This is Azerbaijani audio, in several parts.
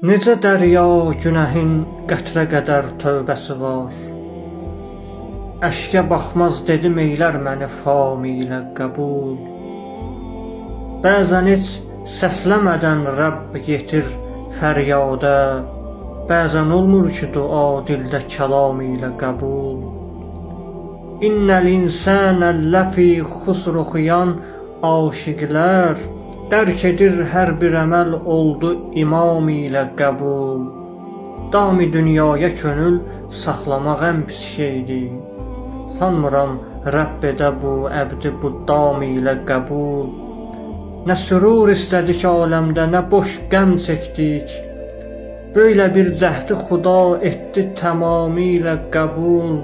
Necə dərya günəhin qətrə qədər tövbəsi var. Əşkə baxmaz dedim eylər məni familə qəbul. Bəzən heç səsləmədən Rəbb yetir fəryada. Bəzən olmur ki dua dildə kəlam ilə qəbul. İnnəl insənə ləfi xusr oxuyan aşiqlər dərk edir hər bir əməl oldu imam ilə qəbul. Dami dünyaya könül saxlamaq ən pis şeydir. Sanmıram Rəbb edə bu əbdi bu dam ilə qəbul. Nə sürur istədik aləmdə, nə boş qəm çəkdik. Böyle bir cəhdi Xuda etdi tamamilə qəbul.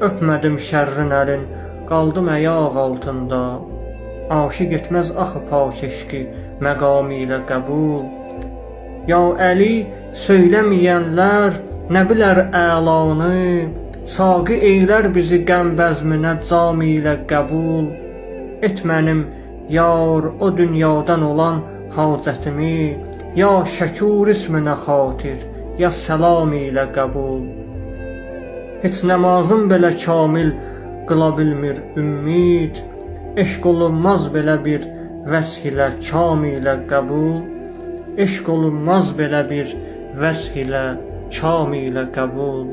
Öpmədim şərrin əlin, qaldım əyaq altında. Aşiq etməz axı pak eşqi məqam ilə qəbul. Ya Əli söyləməyənlər nə bilər əlanı. Saqi eylər bizi qəm bəzminə cam ilə qəbul. Et mənim yar o dünyadan olan hacətimi. Ya şəkur isminə xatir, ya səlam ilə qəbul. Heç namazım belə kamil qıla bilmir ümmid. Eşq olunmaz belə bir vəsf ilə kam ilə qəbul. Eşq olunmaz belə bir vəsf ilə kam ilə qəbul.